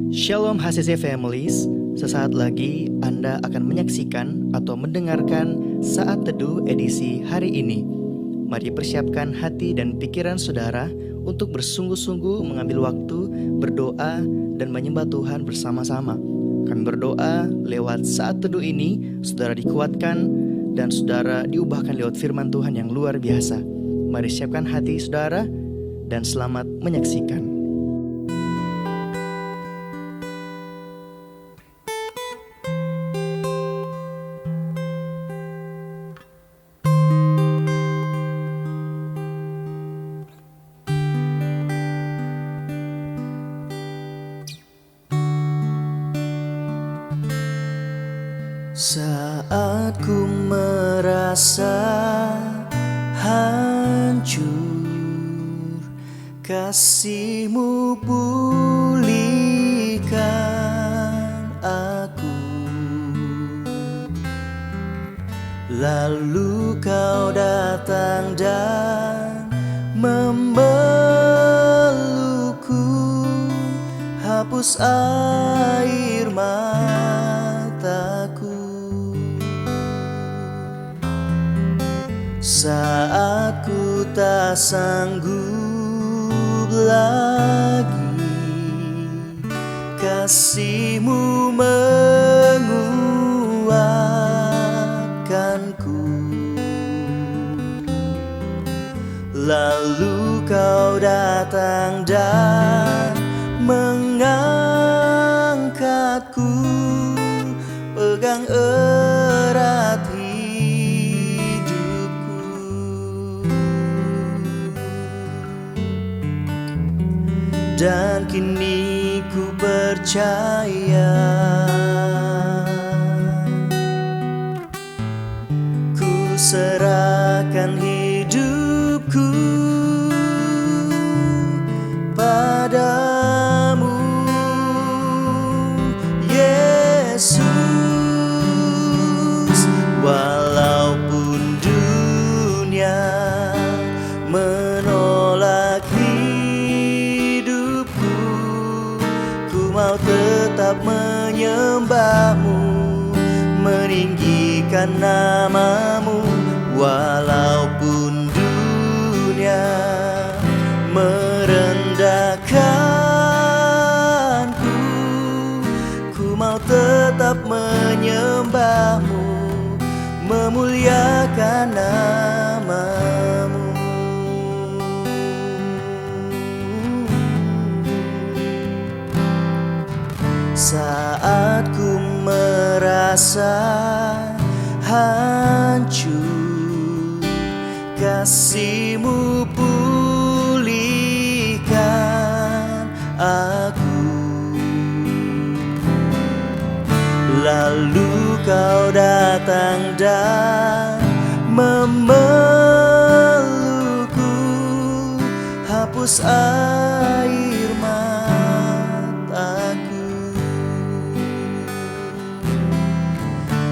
Shalom HCC Families, sesaat lagi Anda akan menyaksikan atau mendengarkan Saat Teduh edisi hari ini. Mari persiapkan hati dan pikiran saudara untuk bersungguh-sungguh mengambil waktu, berdoa, dan menyembah Tuhan bersama-sama. Kami berdoa lewat Saat Teduh ini, saudara dikuatkan dan saudara diubahkan lewat firman Tuhan yang luar biasa. Mari siapkan hati saudara dan selamat menyaksikan. Saat ku merasa hancur, kasih-Mu pulihkan aku. Lalu Kau datang dan memelukku, hapus air mataku. Saat ku tak sanggup lagi, kasih-Mu menguatkanku. Lalu Kau datang dan mengangkatku, pegang erat dan kini ku percaya, ku serahkan hidupku padamu, Yesus. Walaupun dunia menolak mau tetap menyembah-Mu, meninggikan nama-Mu. Walaupun dunia merendahkanku, ku mau tetap menyembah-Mu, memuliakan nama-Mu. Saat ku merasa hancur, kasih-Mu pulihkan aku. Lalu Kau datang dan memelukku, hapus air mataku.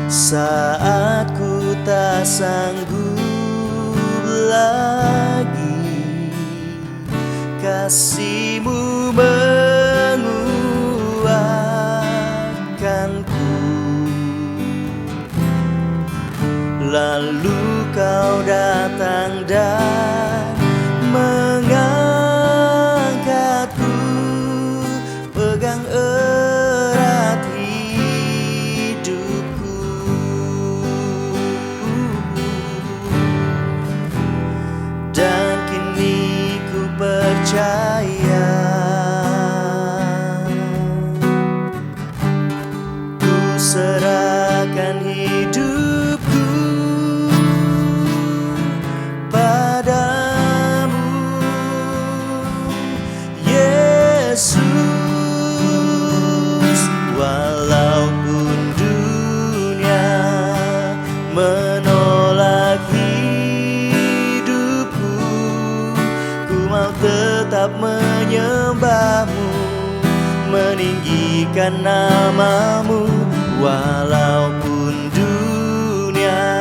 Saat ku tak sanggup lagi, kasih-Mu menguatkanku. Lalu Kau datang dan mengangkatku, pegang erat dan kini ku percaya, ku serahkan hidupku padamu, Yesus. Walaupun dunia menolak mau tetap menyembah-Mu, meninggikan nama-Mu. Walaupun dunia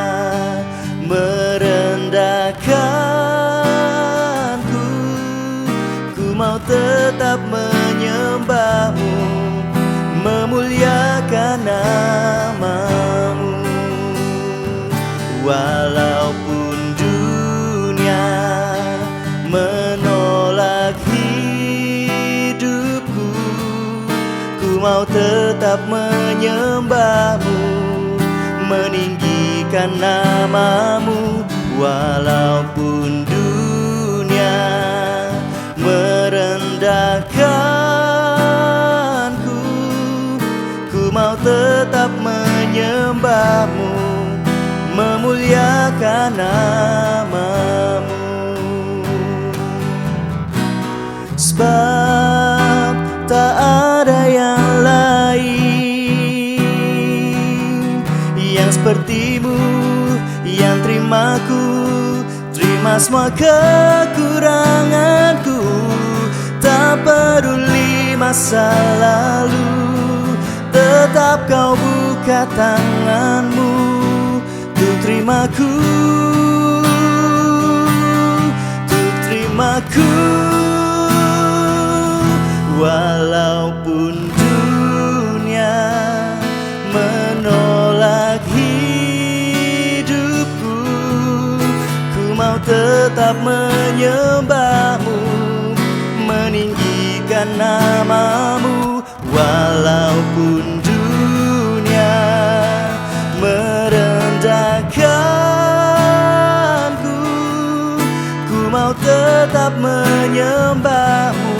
merendahkanku, ku mau tetap menyembah-Mu, Walaupun dunia menolak hidupku, ku mau tetap menyembahmu, meninggikan namamu. Walaupun dunia merendahkanku, ku mau tetap menyembahmu, memuliakan namamu. Sebab tak ada yang lain yang sepertimu, yang terimaku, terima semua kekuranganku. Tak peduli masa lalu, tetap kau buka tanganmu untuk terimaku, untuk terimaku. Walaupun dunia menolak hidupku, ku mau tetap menyembahmu, meninggikan namamu. Walaupun dunia merendahkanku, ku mau tetap menyembahmu,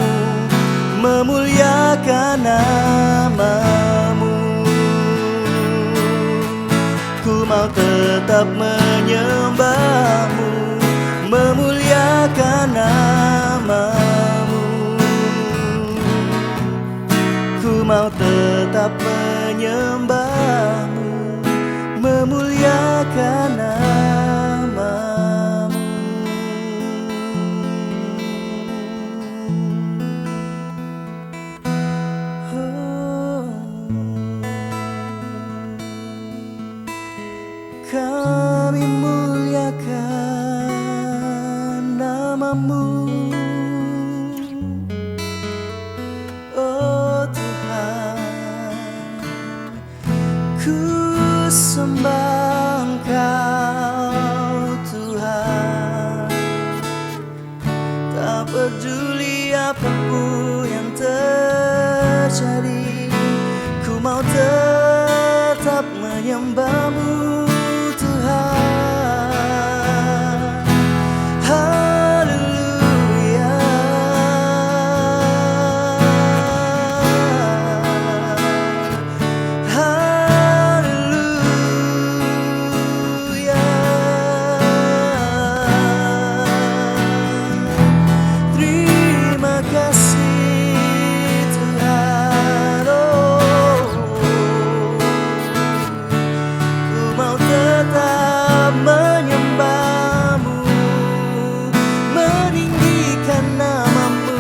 memuliakan namamu. Ku mau tetap menyembahmu, memuliakan namamu. Ku mau tetap menyembahmu, memuliakan namamu. Kami muliakan namamu, oh Tuhan. Ku sembah Engkau Tuhan, tak peduli apapun yang terjadi, ku mau tetap menyembahmu Tuhan. Haleluya, haleluya. Terima kasih Tuhan, oh, ku mau tetap menyembahmu, meninggikan namamu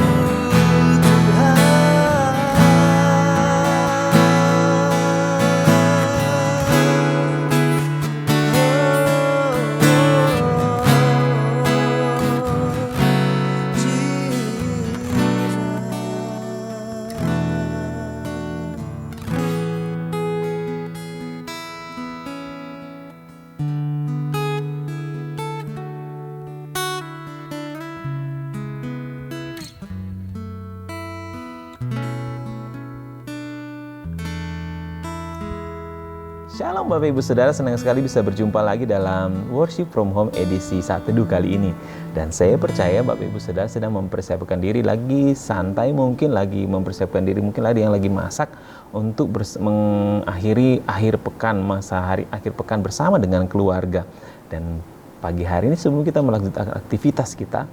Shalom Bapak Ibu Saudara, senang sekali bisa berjumpa lagi dalam Worship from Home edisi Saat Teduh kali ini. Dan saya percaya Bapak Ibu Saudara sedang mempersiapkan diri, lagi santai mungkin, lagi mempersiapkan diri, mungkin ada yang lagi masak untuk mengakhiri akhir pekan, akhir pekan bersama dengan keluarga. Dan pagi hari ini sebelum kita melanjutkan aktivitas kita,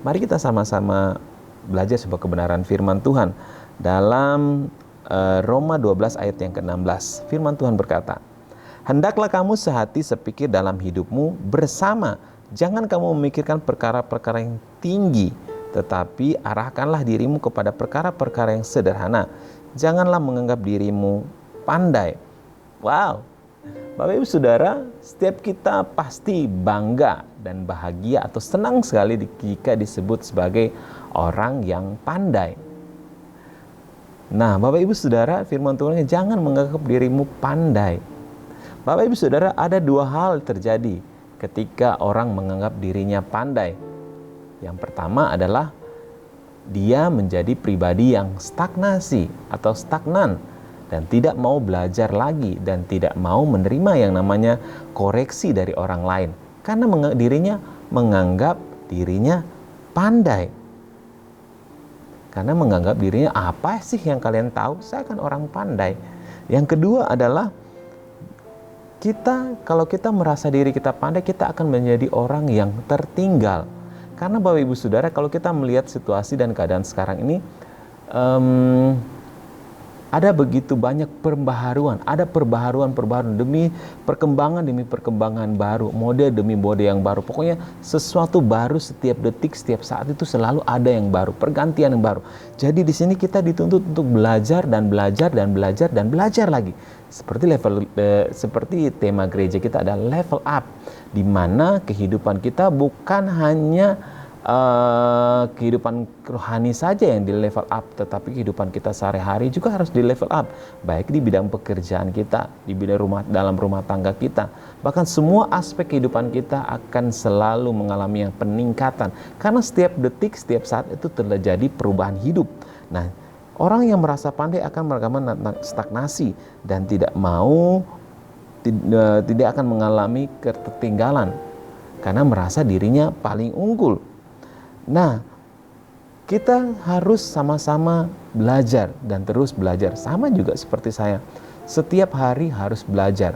mari kita sama-sama belajar sebuah kebenaran firman Tuhan. Dalam Roma 12 ayat yang ke-16, firman Tuhan berkata, "Hendaklah kamu sehati sepikir dalam hidupmu bersama. Jangan kamu memikirkan perkara-perkara yang tinggi, tetapi arahkanlah dirimu kepada perkara-perkara yang sederhana. Janganlah menganggap dirimu pandai." Wow, Bapak Ibu Saudara, setiap kita pasti bangga dan bahagia atau senang sekali jika disebut sebagai orang yang pandai. Nah, Bapak Ibu Saudara, firman Tuhan, jangan menganggap dirimu pandai. Bapak Ibu Saudara, ada dua hal terjadi ketika orang menganggap dirinya pandai? Yang pertama adalah dia menjadi pribadi yang stagnasi atau stagnan dan tidak mau belajar lagi dan tidak mau menerima yang namanya koreksi dari orang lain karena menganggap dirinya pandai. Karena menganggap dirinya, apa sih yang kalian tahu? Saya kan orang pandai. Yang kedua adalah kalau kita merasa diri kita pandai, kita akan menjadi orang yang tertinggal. Karena Bapak Ibu Saudara, kalau kita melihat situasi dan keadaan sekarang ini, ada begitu banyak pembaharuan, ada perbaharuan demi perkembangan baru, mode demi mode yang baru. Pokoknya sesuatu baru setiap detik, setiap saat itu selalu ada yang baru, pergantian yang baru. Jadi di sini kita dituntut untuk belajar dan belajar dan belajar dan belajar lagi. Seperti tema gereja kita adalah level up, di mana kehidupan kita bukan hanya kehidupan rohani saja yang di level up, tetapi kehidupan kita sehari-hari juga harus di level up, baik di bidang pekerjaan kita, di bidang dalam rumah tangga kita, bahkan semua aspek kehidupan kita akan selalu mengalami yang peningkatan, karena setiap detik, setiap saat itu terjadi perubahan hidup. Nah, orang yang merasa pandai akan mengalami stagnasi dan tidak akan mengalami ketertinggalan karena merasa dirinya paling unggul. Nah, kita harus sama-sama belajar dan terus belajar. Sama juga seperti saya. Setiap hari harus belajar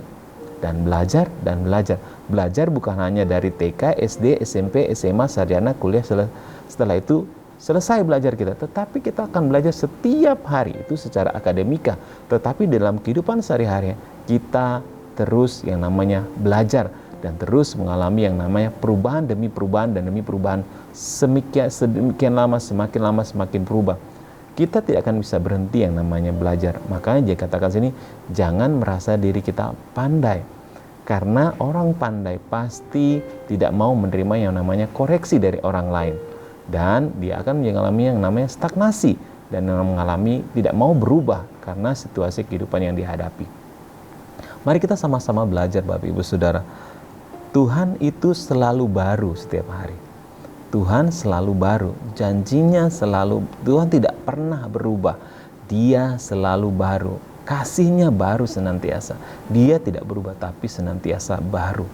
dan belajar dan belajar. Belajar bukan hanya dari TK, SD, SMP, SMA, sarjana, kuliah, setelah itu selesai belajar kita. Tetapi kita akan belajar setiap hari itu secara akademika. Tetapi dalam kehidupan sehari-hari kita terus yang namanya belajar dan terus mengalami yang namanya perubahan demi perubahan dan demi perubahan, sedemikian lama semakin berubah. Kita tidak akan bisa berhenti yang namanya belajar. Makanya dia katakan sini, jangan merasa diri kita pandai, karena orang pandai pasti tidak mau menerima yang namanya koreksi dari orang lain, dan dia akan mengalami yang namanya stagnasi dan mengalami tidak mau berubah karena situasi kehidupan yang dihadapi. Mari kita sama-sama belajar, Bapak Ibu Saudara. Tuhan itu selalu baru setiap hari. Tuhan selalu baru, janjinya selalu, Tuhan tidak pernah berubah. Dia selalu baru, kasihnya baru senantiasa. Dia tidak berubah tapi senantiasa baru.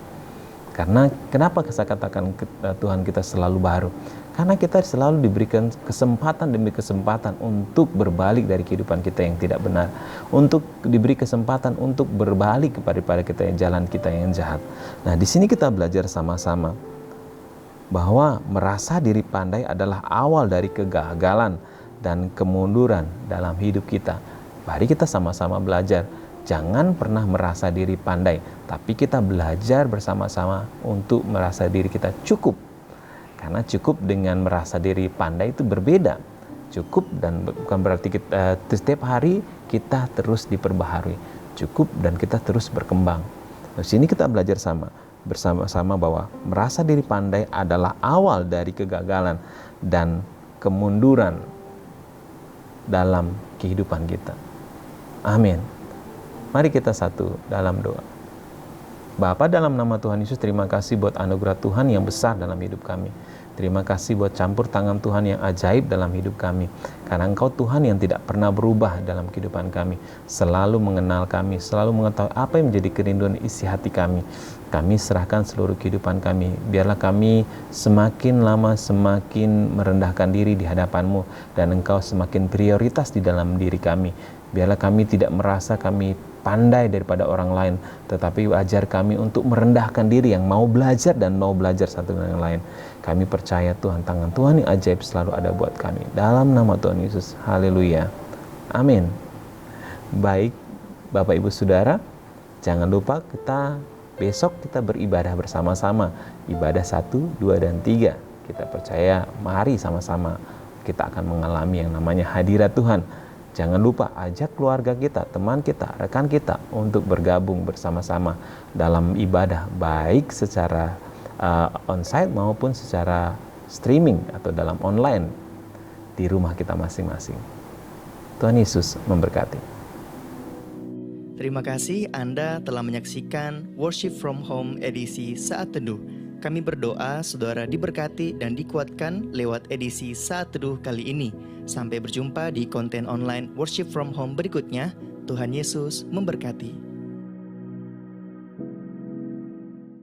Karena kenapa saya katakan Tuhan kita selalu baru? Karena kita selalu diberikan kesempatan demi kesempatan untuk berbalik dari kehidupan kita yang tidak benar, untuk diberi kesempatan untuk berbalik kepada kita yang jalan kita yang jahat. Nah, di sini kita belajar sama-sama bahwa merasa diri pandai adalah awal dari kegagalan dan kemunduran dalam hidup kita. Mari kita sama-sama belajar. Jangan pernah merasa diri pandai, tapi kita belajar bersama-sama untuk merasa diri kita cukup. Karena cukup dengan merasa diri pandai itu berbeda. Cukup dan bukan berarti kita setiap hari kita terus diperbaharui. Cukup dan kita terus berkembang. Di sini kita belajar bersama-sama bahwa merasa diri pandai adalah awal dari kegagalan dan kemunduran dalam kehidupan kita. Amin. Mari kita satu dalam doa. Bapa, dalam nama Tuhan Yesus, terima kasih buat anugerah Tuhan yang besar dalam hidup kami. Terima kasih buat campur tangan Tuhan yang ajaib dalam hidup kami. Karena Engkau Tuhan yang tidak pernah berubah dalam kehidupan kami. Selalu mengenal kami, selalu mengetahui apa yang menjadi kerinduan isi hati kami. Kami serahkan seluruh kehidupan kami. Biarlah kami semakin lama semakin merendahkan diri di hadapan-Mu. Dan Engkau semakin prioritas di dalam diri kami. Biarlah kami tidak merasa kami pandai daripada orang lain, tetapi ajar kami untuk merendahkan diri yang mau belajar dan mau belajar satu dengan yang lain. Kami percaya Tuhan, tangan Tuhan yang ajaib selalu ada buat kami. Dalam nama Tuhan Yesus, haleluya, amin. Baik, Bapak Ibu Saudara, jangan lupa besok kita beribadah bersama-sama. Ibadah 1, 2, dan 3. Kita percaya, mari sama-sama kita akan mengalami yang namanya hadirat Tuhan. Jangan lupa ajak keluarga kita, teman kita, rekan kita untuk bergabung bersama-sama dalam ibadah, baik secara onsite maupun secara streaming atau dalam online di rumah kita masing-masing. Tuhan Yesus memberkati. Terima kasih Anda telah menyaksikan Worship from Home edisi Saat Teduh. Kami berdoa saudara diberkati dan dikuatkan lewat edisi Saat Teduh kali ini. Sampai berjumpa di konten online Worship from Home berikutnya. Tuhan Yesus memberkati.